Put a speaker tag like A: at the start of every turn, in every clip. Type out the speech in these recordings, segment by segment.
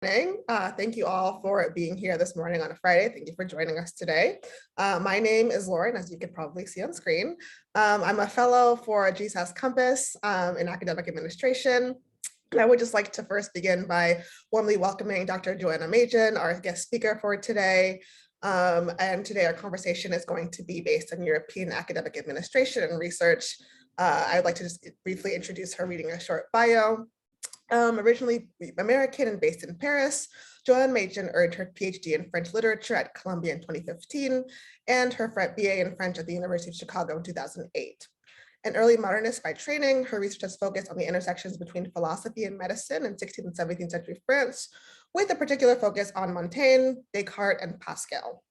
A: Thank you all for being here this morning on a Friday. Thank you for joining us today. My name is Lauren, as you can probably see on screen. I'm a fellow for GSAS Compass in academic administration. And I would just like to first begin by warmly welcoming Dr. Johanna Magin, our guest speaker for today. And today our conversation is going to be based on European academic administration and research. I'd like to just briefly introduce her reading a short bio. Originally American and based in Paris, Johanna Magin earned her PhD in French literature at Columbia in 2015 and her BA in French at the University of Chicago in 2008. An early modernist by training, her research has focused on the intersections between philosophy and medicine in 16th and 17th century France, with a particular focus on Montaigne, Descartes, and Pascal.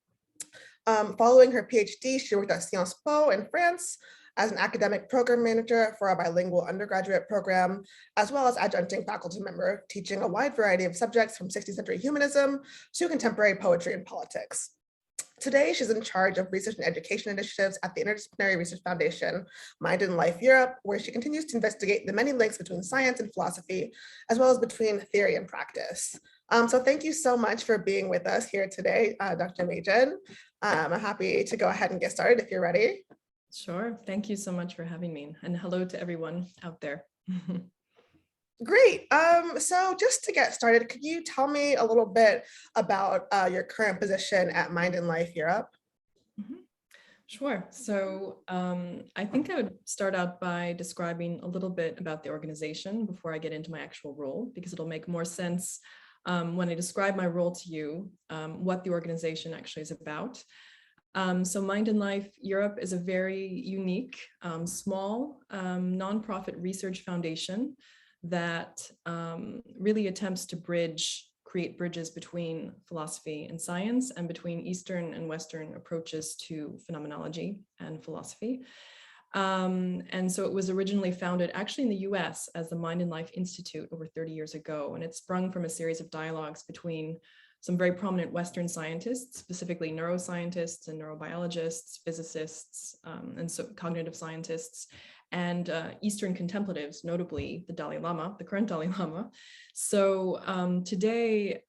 A: Following her PhD, she worked at Sciences Po in France as an academic program manager for a bilingual undergraduate program, as well as adjuncting faculty member, teaching a wide variety of subjects from 16th century humanism to contemporary poetry and politics. Today, she's in charge of research and education initiatives at the Interdisciplinary Research Foundation, Mind and Life Europe, where she continues to investigate the many links between science and philosophy, as well as between theory and practice. So thank you so much for being with us here today, Dr. Magin. I'm happy to go ahead and get started if you're ready.
B: Sure. Thank you so much for having me. And hello to everyone out there.
A: Great. So just to get started, could you tell me a little bit about your current position at Mind and Life Europe?
B: Sure. So I think I would start out by describing a little bit about the organization before I get into my actual role, because it'll make more sense when I describe my role to you, what the organization actually is about. So Mind and Life Europe is a very unique, small, nonprofit research foundation that really attempts to create bridges between philosophy and science and between Eastern and Western approaches to phenomenology and philosophy. And so it was originally founded actually in the US as the Mind and Life Institute over 30 years ago. And it sprung from a series of dialogues between some very prominent Western scientists, specifically neuroscientists and neurobiologists, physicists, and so cognitive scientists, and Eastern contemplatives, notably the Dalai Lama, the current Dalai Lama. So today,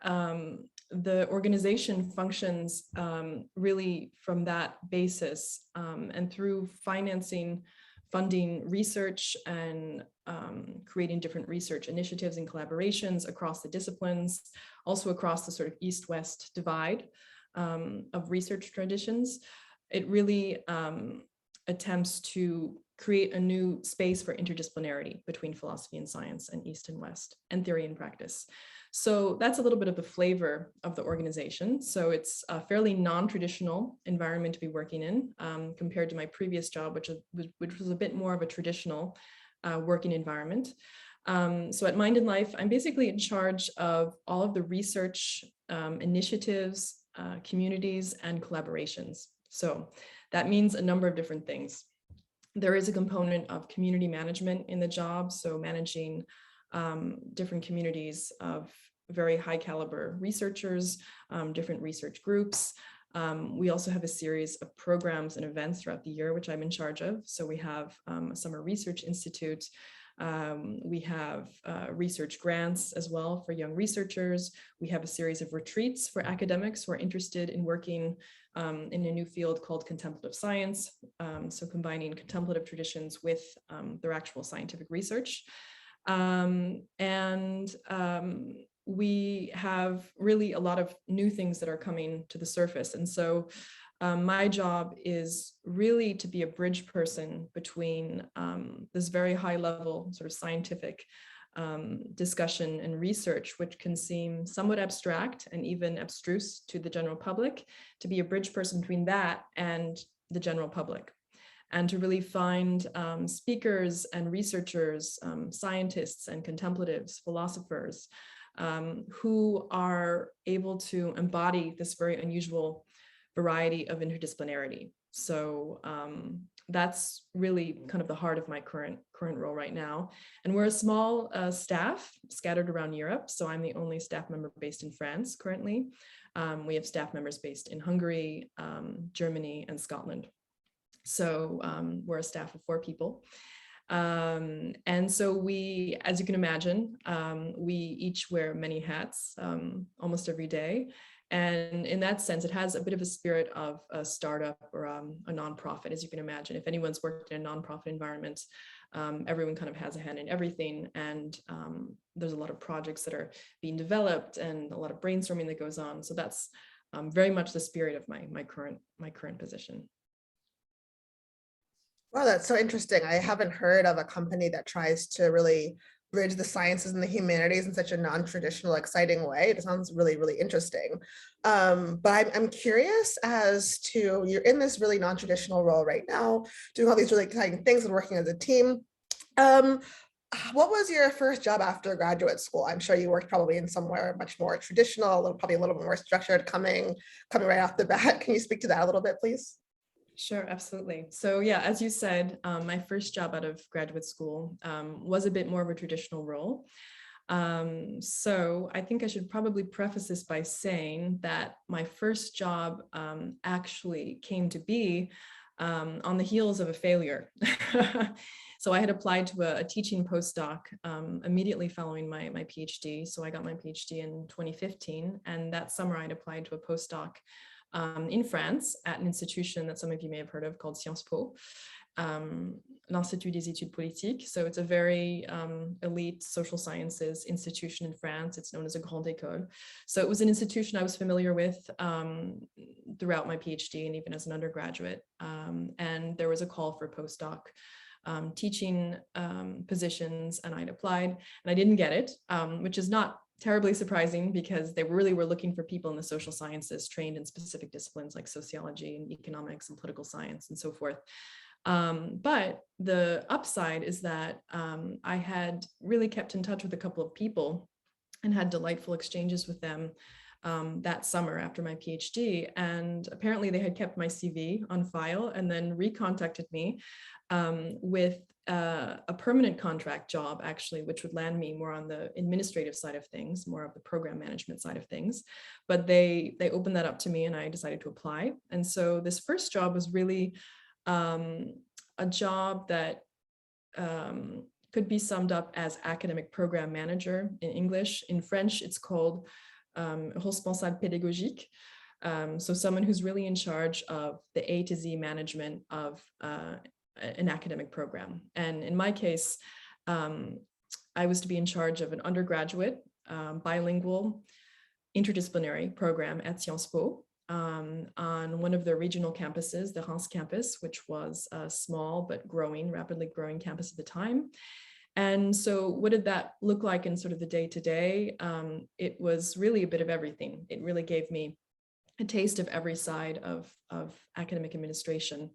B: the organization functions really from that basis, and through funding research and creating different research initiatives and collaborations across the disciplines, also across the sort of East-West divide of research traditions. It really attempts to create a new space for interdisciplinarity between philosophy and science and East and West and theory and practice. So that's a little bit of the flavor of the organization. So it's a fairly non-traditional environment to be working in compared to my previous job, which was a bit more of a traditional working environment. So at Mind and Life, I'm basically in charge of all of the research initiatives, communities, and collaborations. So that means a number of different things. There is a component of community management in the job, so managing different communities of very high caliber researchers, different research groups. We also have a series of programs and events throughout the year, which I'm in charge of. So we have a summer research institute. We have research grants as well for young researchers. We have a series of retreats for academics who are interested in working in a new field called contemplative science. So combining contemplative traditions with their actual scientific research. We have really a lot of new things that are coming to the surface. And so my job is really to be a bridge person between this very high level sort of scientific discussion and research, which can seem somewhat abstract and even abstruse to the general public, to be a bridge person between that and the general public, and to really find speakers and researchers, scientists and contemplatives, philosophers, who are able to embody this very unusual variety of interdisciplinarity. So that's really kind of the heart of my current role right now. And we're a small staff scattered around Europe. So I'm the only staff member based in France currently. We have staff members based in Hungary, Germany, and Scotland. So we're a staff of 4 people. And so we, as you can imagine, we each wear many hats almost every day. And in that sense, it has a bit of a spirit of a startup or a nonprofit, as you can imagine. If anyone's worked in a nonprofit environment, everyone kind of has a hand in everything. And there's a lot of projects that are being developed and a lot of brainstorming that goes on. So that's very much the spirit of my current position.
A: Wow, that's so interesting. I haven't heard of a company that tries to really bridge the sciences and the humanities in such a non-traditional, exciting way. It sounds really, really interesting. But I'm curious as to, you're in this really non-traditional role right now, doing all these really exciting things and working as a team. Um, what was your first job after graduate school? I'm sure you worked probably in somewhere much more traditional, probably a little bit more structured coming right off the bat. Can you speak to that a little bit, please?
B: Sure, absolutely. So yeah, as you said, my first job out of graduate school was a bit more of a traditional role. So I think I should probably preface this by saying that my first job actually came to be on the heels of a failure. So I had applied to a teaching postdoc immediately following my PhD. So I got my PhD in 2015, and that summer I had applied to a postdoc in France at an institution that some of you may have heard of called Sciences Po, l'Institut des Études Politiques. So it's a very elite social sciences institution in France. It's known as a grande école. So it was an institution I was familiar with throughout my PhD and even as an undergraduate. And there was a call for postdoc teaching positions, and I'd applied and I didn't get it, which is not terribly surprising because they really were looking for people in the social sciences trained in specific disciplines like sociology and economics and political science and so forth. But the upside is that I had really kept in touch with a couple of people and had delightful exchanges with them that summer after my PhD. And apparently they had kept my CV on file and then recontacted me with a permanent contract job, actually, which would land me more on the administrative side of things, more of the program management side of things. But they opened that up to me and I decided to apply. And so this first job was really a job that could be summed up as academic program manager in English. In French, it's called responsable pédagogique. So someone who's really in charge of the A to Z management of an academic program. And in my case, I was to be in charge of an undergraduate, bilingual, interdisciplinary program at Sciences Po on one of the regional campuses, the Romance campus, which was a small but rapidly growing campus at the time. And so what did that look like in sort of the day-to-day? It was really a bit of everything. It really gave me a taste of every side of academic administration.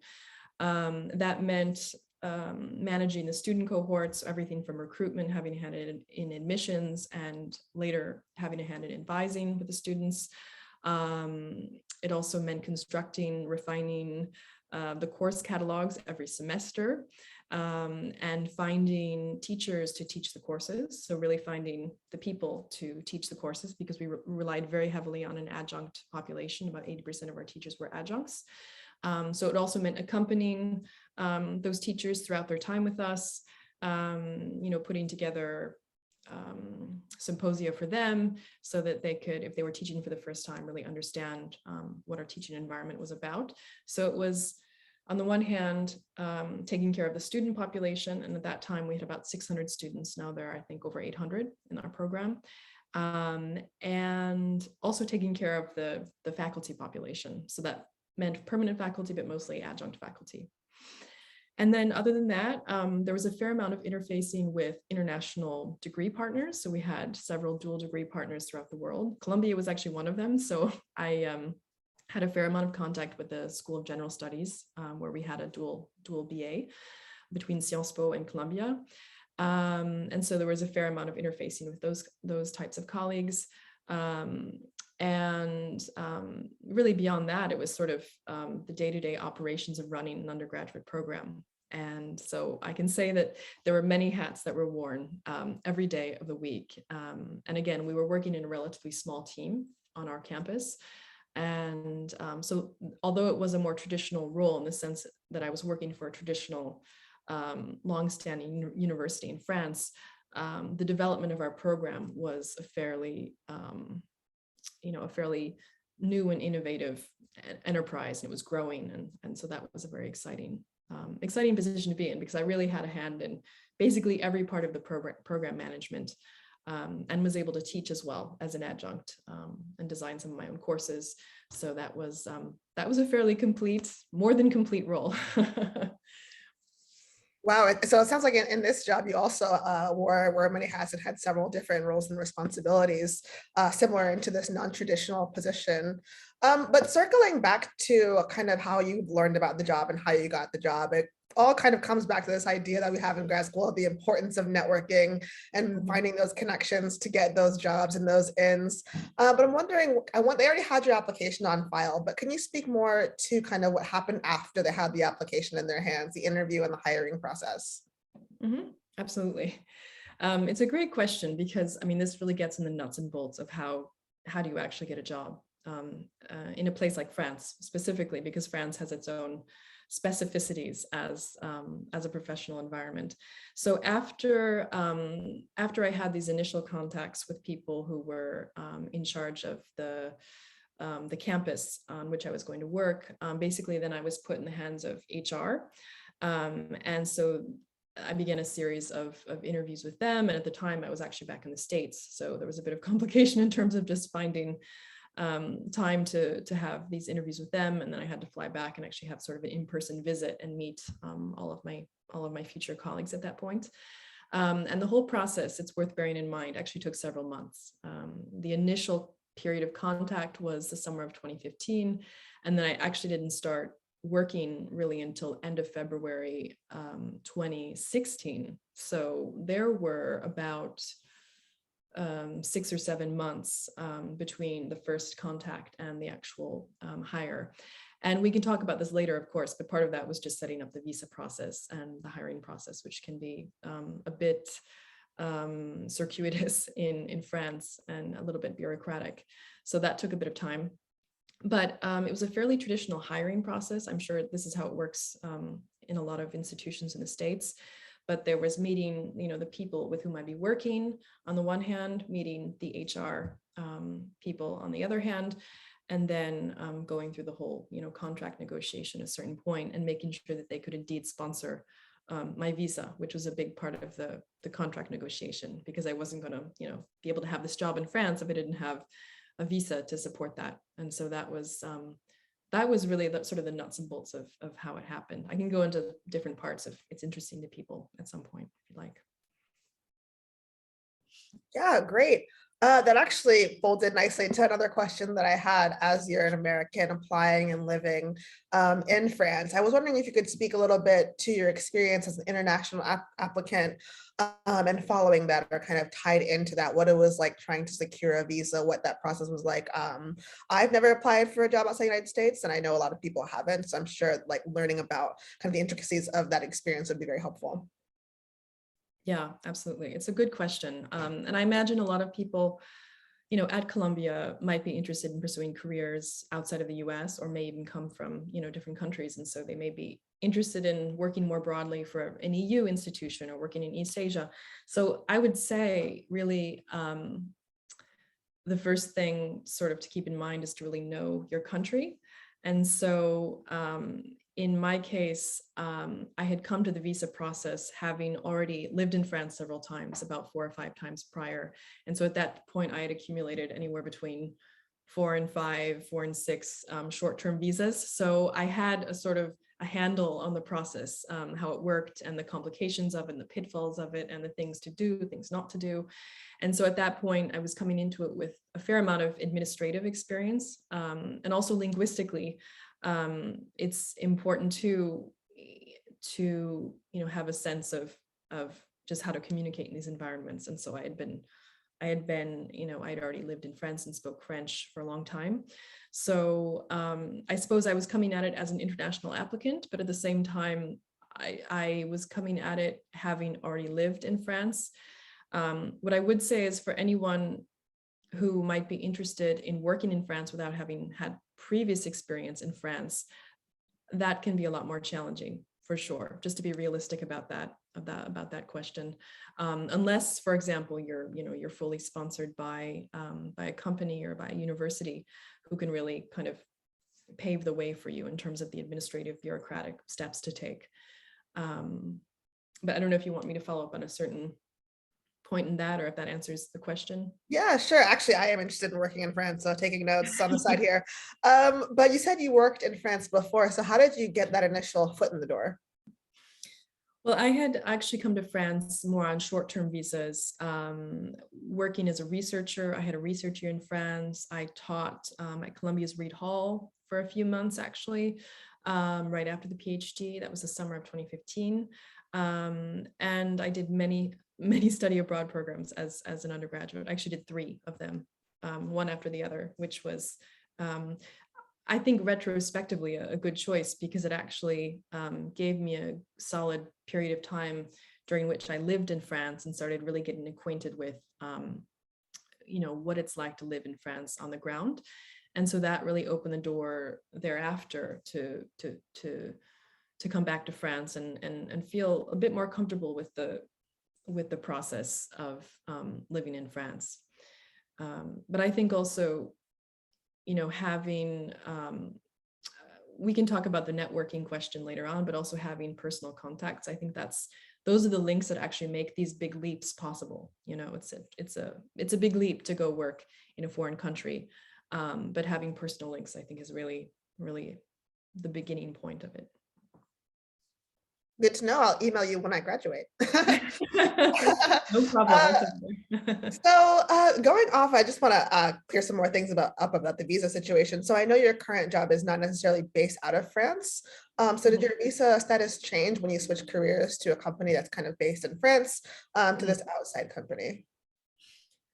B: That meant managing the student cohorts, everything from recruitment, having to hand it in admissions, and later having to hand it in advising with the students. It also meant constructing, refining the course catalogs every semester, and finding teachers to teach the courses. So really finding the people to teach the courses, because we relied very heavily on an adjunct population. About 80% of our teachers were adjuncts. So it also meant accompanying those teachers throughout their time with us, putting together symposia for them so that they could, if they were teaching for the first time, really understand what our teaching environment was about. So it was, on the one hand, taking care of the student population. And at that time, we had about 600 students. Now there are, I think, over 800 in our program. And also taking care of the faculty population. So that meant permanent faculty, but mostly adjunct faculty. And then other than that, there was a fair amount of interfacing with international degree partners. So we had several dual degree partners throughout the world. Columbia was actually one of them. So I had a fair amount of contact with the School of General Studies, where we had a dual BA between Sciences Po and Columbia. And so there was a fair amount of interfacing with those types of colleagues. And really beyond that, it was sort of the day-to-day operations of running an undergraduate program. And so I can say that there were many hats that were worn every day of the week. And again, we were working in a relatively small team on our campus. And so although it was a more traditional role in the sense that I was working for a traditional longstanding university in France, the development of our program was a fairly new and innovative enterprise, and it was growing, and so that was a very exciting position to be in, because I really had a hand in basically every part of the program management, and was able to teach as well as an adjunct, and design some of my own courses. So that was a fairly complete, more than complete role.
A: Wow. So it sounds like in this job, you also wore many hats and had several different roles and responsibilities, similar into this non-traditional position. But circling back to kind of how you learned about the job and how you got the job, it all kind of comes back to this idea that we have in grad school, the importance of networking and finding those connections to get those jobs and those ins. But I'm wondering, they already had your application on file, but can you speak more to kind of what happened after they had the application in their hands, the interview and the hiring process?
B: Absolutely. It's a great question, because I mean, this really gets in the nuts and bolts of how do you actually get a job in a place like France, specifically because France has its own specificities as a professional environment. So after I had these initial contacts with people who were in charge of the campus on which I was going to work, basically then I was put in the hands of HR, and so I began a series of interviews with them. And at the time I was actually back in the States, so there was a bit of complication in terms of just finding time to have these interviews with them, and then I had to fly back and actually have sort of an in-person visit and meet all of my future colleagues at that point. And the whole process, it's worth bearing in mind, actually took several months. The initial period of contact was the summer of 2015, and then I actually didn't start working really until end of February 2016. So there were about 6 or 7 months between the first contact and the actual hire. And we can talk about this later, of course, but part of that was just setting up the visa process and the hiring process, which can be a bit circuitous in France and a little bit bureaucratic. So that took a bit of time. But it was a fairly traditional hiring process. I'm sure this is how it works in a lot of institutions in the States. But there was meeting, the people with whom I'd be working on the one hand, meeting the HR people on the other hand, and then going through the whole, contract negotiation at a certain point and making sure that they could indeed sponsor my visa, which was a big part of the contract negotiation, because I wasn't going to, be able to have this job in France if I didn't have a visa to support that. And so that was really the sort of the nuts and bolts of how it happened. I can go into different parts if it's interesting to people at some point, if you like.
A: Yeah, great. That actually folded nicely into another question that I had. As you're an American applying and living in France, I was wondering if you could speak a little bit to your experience as an international applicant, and following that, or kind of tied into that, what it was like trying to secure a visa, what that process was like. I've never applied for a job outside the United States, and I know a lot of people haven't, so I'm sure like learning about kind of the intricacies of that experience would be very helpful.
B: Yeah, absolutely. It's a good question. And I imagine a lot of people, at Columbia might be interested in pursuing careers outside of the US, or may even come from, different countries. And so they may be interested in working more broadly for an EU institution or working in East Asia. So I would say really the first thing sort of to keep in mind is to really know your country. And so in my case, I had come to the visa process having already lived in France several times, about 4 or 5 times prior. And so at that point, I had accumulated anywhere between 4 and 5, 4 and 6 short-term visas. So I had a sort of a handle on the process, how it worked and the complications of it and the pitfalls of it and the things to do, things not to do. And so at that point, I was coming into it with a fair amount of administrative experience, and also linguistically. It's important to have a sense of just how to communicate in these environments. And so I had already lived in France and spoke French for a long time. So I suppose I was coming at it as an international applicant, but at the same time, I was coming at it having already lived in France. What I would say is, for anyone who might be interested in working in France without having had previous experience in France, that can be a lot more challenging for sure, just to be realistic about that question. Unless, for example, you're fully sponsored by a company or by a university who can really kind of pave the way for you in terms of the administrative bureaucratic steps to take. But I don't know if you want me to follow up on a certain point in that, or if that answers the question.
A: Yeah, sure. Actually, I am interested in working in France, so taking notes on the side here. But you said you worked in France before, so how did you get that initial foot in the door?
B: Well, I had actually come to France more on short-term visas, working as a researcher. I had a research year in France. I taught at Columbia's Reed Hall for a few months, actually, right after the PhD. That was the summer of 2015. And I did many study abroad programs as an undergraduate. I actually did 3 of them, one after the other, which was, I think, retrospectively a good choice, because it actually gave me a solid period of time during which I lived in France and started really getting acquainted with, what it's like to live in France on the ground. And so that really opened the door thereafter to come back to France and feel a bit more comfortable with the process of living in France. But I think also, having, we can talk about the networking question later on, but also having personal contacts. I think those are the links that actually make these big leaps possible. It's a big leap to go work in a foreign country, but having personal links, I think, is really, really the beginning point of it.
A: Good to know. I'll email you when I graduate.
B: No problem.
A: Going off, I just want to clear some more things about the visa situation. So I know your current job is not necessarily based out of France. So did your visa status change when you switched careers to a company that's kind of based in France to this outside company?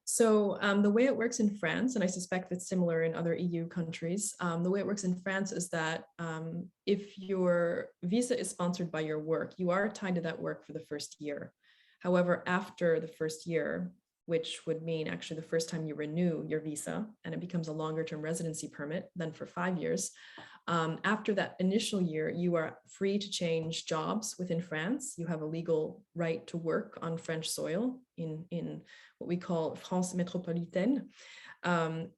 B: So the way it works in France, and I suspect it's similar in other EU countries, the way it works in France is that if your visa is sponsored by your work, you are tied to that work for the first year. However, after the first year, which would mean actually the first time you renew your visa and it becomes a longer term residency permit, then for 5 years, after that initial year, you are free to change jobs within France. You have a legal right to work on French soil in what we call France métropolitaine.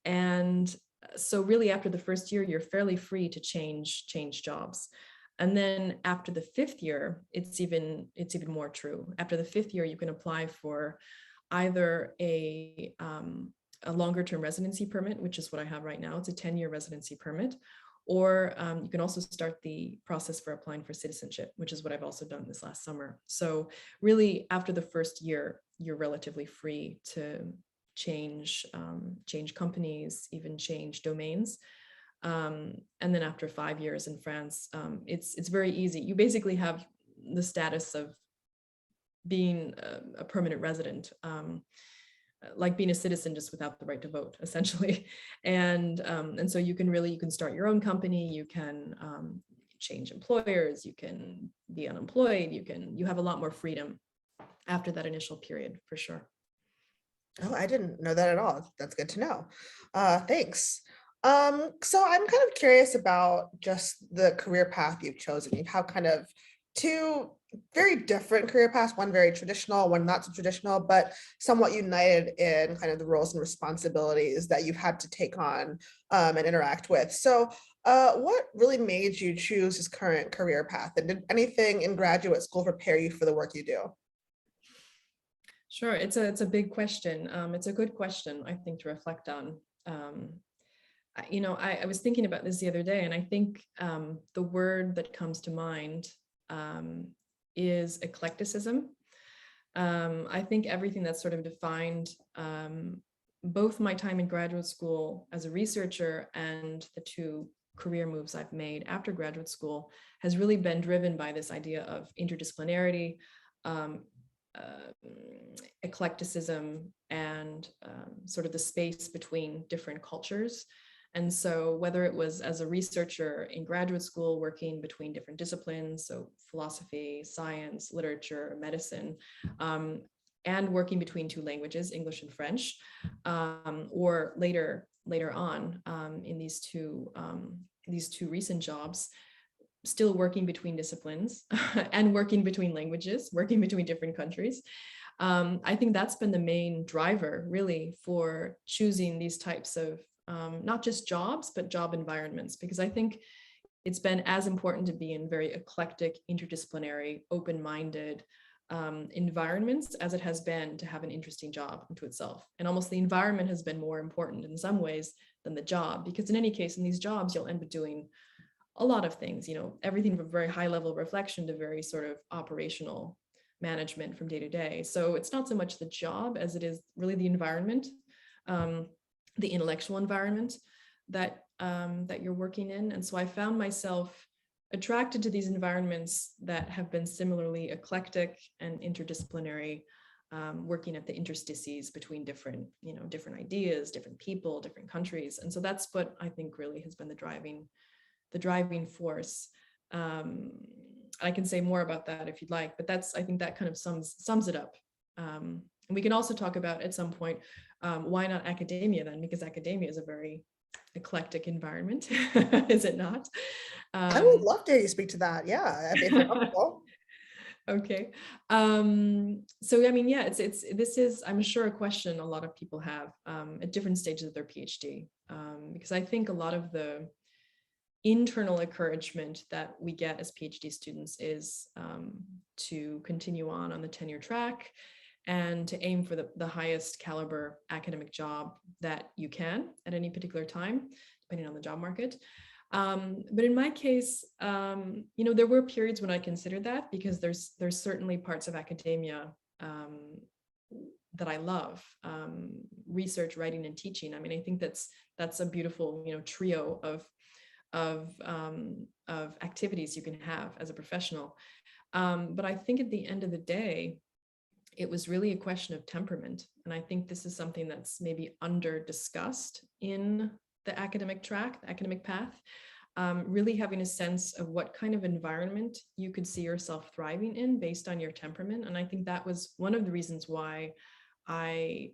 B: And so really after the first year, you're fairly free to change jobs. And then after the 5th year, it's even more true. After the 5th year, you can apply for either a longer term residency permit, which is what I have right now. It's a 10-year residency permit. Or you can also start the process for applying for citizenship, which is what I've also done this last summer. So really, after the first year, you're relatively free to change companies, even change domains. And then after 5 years in France, it's very easy. You basically have the status of being a permanent resident, like being a citizen, just without the right to vote, essentially. And so you can start your own company, you can change employers, you can be unemployed, you have a lot more freedom after that initial period, for sure.
A: Oh, I didn't know that at all. That's good to know. Thanks. So I'm kind of curious about just the career path you've chosen. You've had kind of 2 very different career paths, one very traditional, one not so traditional, but somewhat united in kind of the roles and responsibilities that you've had to take on and interact with. So what really made you choose this current career path? And did anything in graduate school prepare you for the work you do?
B: Sure, it's a big question. It's a good question, I think, to reflect on. I was thinking about this the other day, and I think the word that comes to mind is eclecticism. I think everything that's sort of defined both my time in graduate school as a researcher and the 2 career moves I've made after graduate school has really been driven by this idea of interdisciplinarity, eclecticism, and sort of the space between different cultures. And so whether it was as a researcher in graduate school, working between different disciplines, so philosophy, science, literature, medicine, and working between 2 languages, English and French, or later on in these two recent jobs, still working between disciplines and working between languages, working between different countries. I think that's been the main driver really for choosing these types of not just jobs, but job environments, because I think it's been as important to be in very eclectic, interdisciplinary, open-minded environments as it has been to have an interesting job unto itself. And almost the environment has been more important in some ways than the job, because in any case, in these jobs, you'll end up doing a lot of things, everything from very high level reflection to very sort of operational management from day to day. So it's not so much the job as it is really the environment, the intellectual environment that you're working in. And so I found myself attracted to these environments that have been similarly eclectic and interdisciplinary, working at the interstices between different ideas, different people, different countries. And so that's what I think really has been the driving force. I can say more about that if you'd like, but I think that kind of sums it up. And we can also talk about at some point, why not academia then? Because academia is a very eclectic environment, is it not?
A: I would love to hear you speak to that. Yeah, if you're comfortable.
B: Okay. So I mean, yeah, this is, I'm sure, a question a lot of people have at different stages of their PhD, because I think a lot of the internal encouragement that we get as PhD students is to continue on the tenure track and to aim for the highest caliber academic job that you can at any particular time, depending on the job market. But in my case, there were periods when I considered that, because there's certainly parts of academia that I love, research, writing, and teaching. I mean, I think that's a beautiful, trio of activities you can have as a professional. But I think at the end of the day, it was really a question of temperament. And I think this is something that's maybe under discussed in the academic track, the academic path, really having a sense of what kind of environment you could see yourself thriving in based on your temperament. And I think that was one of the reasons why I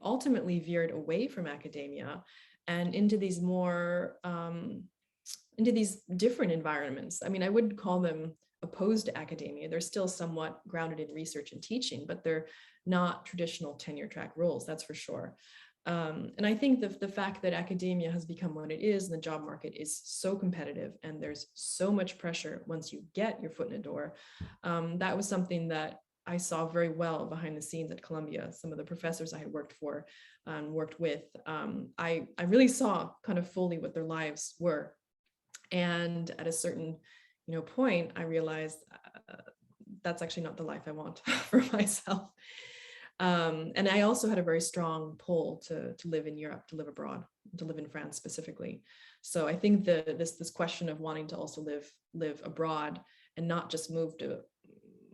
B: ultimately veered away from academia and into these more, into these different environments. I mean, I wouldn't call them opposed to academia. They're still somewhat grounded in research and teaching, but they're not traditional tenure track roles, that's for sure. And I think the fact that academia has become what it is, and the job market is so competitive, and there's so much pressure once you get your foot in the door, that was something that I saw very well behind the scenes at Columbia. Some of the professors I had worked for and worked with, I really saw kind of fully what their lives were. And at a certain point, I realized that's actually not the life I want for myself. And I also had a very strong pull to live in Europe, to live abroad, to live in France specifically. So I think this question of wanting to also live abroad and not just move to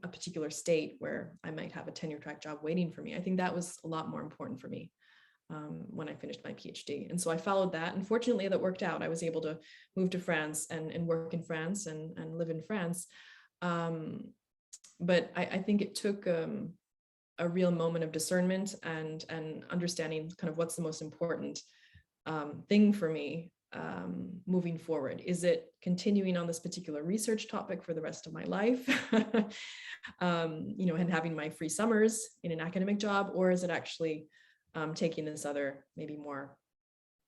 B: a particular state where I might have a tenure track job waiting for me, I think that was a lot more important for me when I finished my PhD. And so I followed that, and fortunately that worked out. I was able to move to France and work in France and live in France. But I think it took a real moment of discernment and understanding kind of what's the most important thing for me moving forward. Is it continuing on this particular research topic for the rest of my life, and having my free summers in an academic job, or is it actually taking this other, maybe more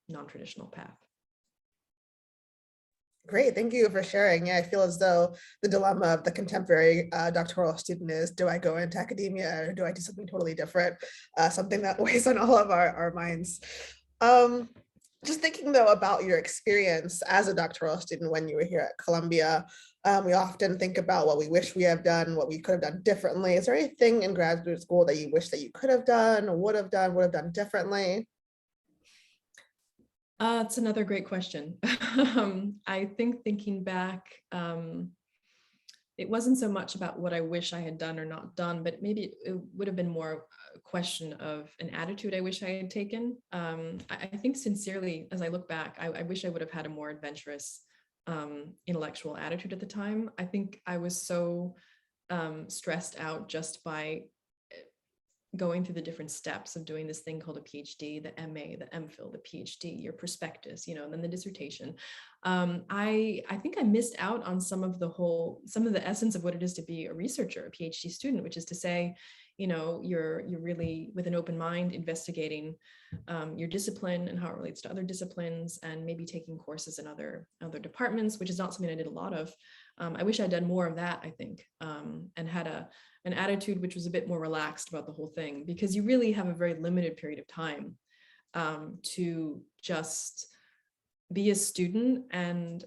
B: non-traditional path?
A: Great, thank you for sharing. Yeah, I feel as though the dilemma of the contemporary doctoral student is, do I go into academia or do I do something totally different? Something that weighs on all of our minds. Just thinking though about your experience as a doctoral student when you were here at Columbia, we often think about what we wish we have done, what we could have done differently. Is there anything in graduate school that you wish that you could have done, or would have done differently?
B: It's another great question. I think thinking back, it wasn't so much about what I wish I had done or not done, but maybe it would have been more a question of an attitude I wish I had taken. I think sincerely, as I look back, I wish I would have had a more adventurous intellectual attitude at the time. I think I was so stressed out just by going through the different steps of doing this thing called a PhD, the MA, the MPhil, the PhD, your prospectus, you know, and then the dissertation. I think I missed out on some of the essence of what it is to be a researcher, a PhD student, which is to say, you know, you're really with an open mind investigating your discipline and how it relates to other disciplines, and maybe taking courses in other departments, which is not something I did a lot of. I wish I'd done more of that, I think, and had an attitude which was a bit more relaxed about the whole thing, because you really have a very limited period of time to just be a student and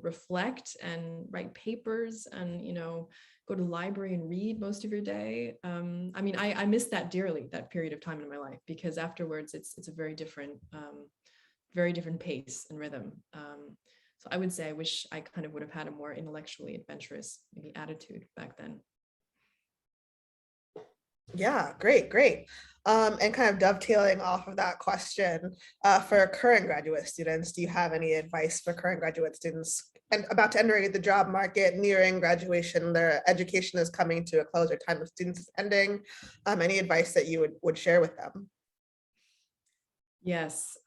B: reflect and write papers and, you know, go to the library and read most of your day. I mean, I miss that dearly, that period of time in my life, because afterwards it's a very different pace and rhythm. So I would say I wish I kind of would have had a more intellectually adventurous maybe attitude back then.
A: Yeah, great. And kind of dovetailing off of that question, for current graduate students, do you have any advice for current graduate students and about to enter the job market, nearing graduation, their education is coming to a close, or time of students is ending? Any advice that you would share with them?
B: Yes.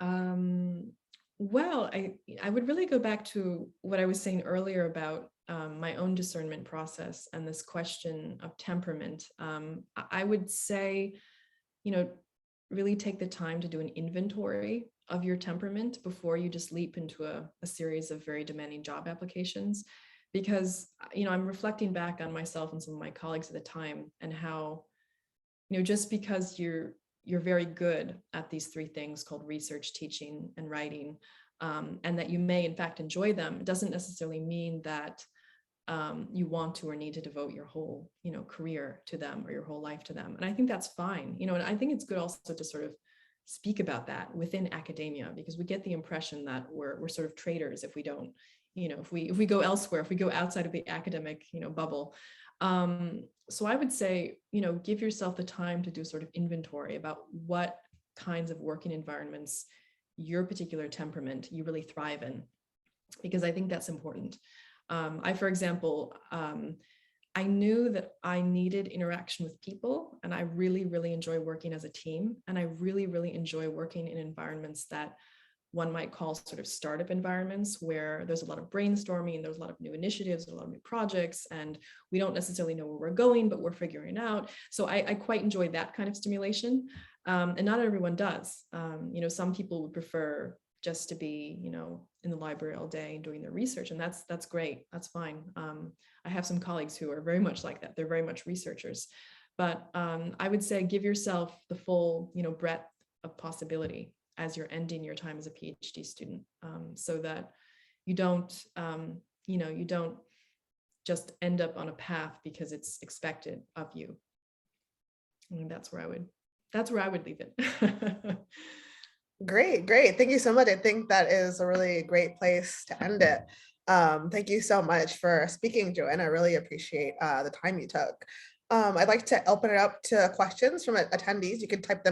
B: Well, I would really go back to what I was saying earlier about my own discernment process and this question of temperament. I would say, you know, really take the time to do an inventory of your temperament before you just leap into a series of very demanding job applications. Because, you know, I'm reflecting back on myself and some of my colleagues at the time, and how, you know, just because you're very good at these three things called research, teaching, and writing, and that you may in fact enjoy them, it doesn't necessarily mean that you want to or need to devote your whole, you know, career to them or your whole life to them. And I think that's fine, you know, and I think it's good also to sort of speak about that within academia, because we get the impression that we're sort of traitors if we don't, you know, if we go elsewhere, if we go outside of the academic, you know, bubble. So I would say, you know, give yourself the time to do sort of inventory about what kinds of working environments your particular temperament you really thrive in, because I think that's important. For example, I knew that I needed interaction with people, and I really, really enjoy working as a team. And I really, really enjoy working in environments that one might call sort of startup environments, where there's a lot of brainstorming, there's a lot of new initiatives, a lot of new projects, and we don't necessarily know where we're going, but we're figuring it out. So I quite enjoy that kind of stimulation. And not everyone does. You know, some people would prefer just to be, you know, in the library all day doing their research, and that's great. That's fine. I have some colleagues who are very much like that. They're very much researchers. But I would say give yourself the full, you know, breadth of possibility as you're ending your time as a PhD student, so that you don't, you know, you don't just end up on a path because it's expected of you. I mean, that's where I would leave it.
A: Great. Thank you so much. I think that is a really great place to end it. Thank you so much for speaking, Joanna. I really appreciate the time you took. I'd like to open it up to questions from attendees. You can type them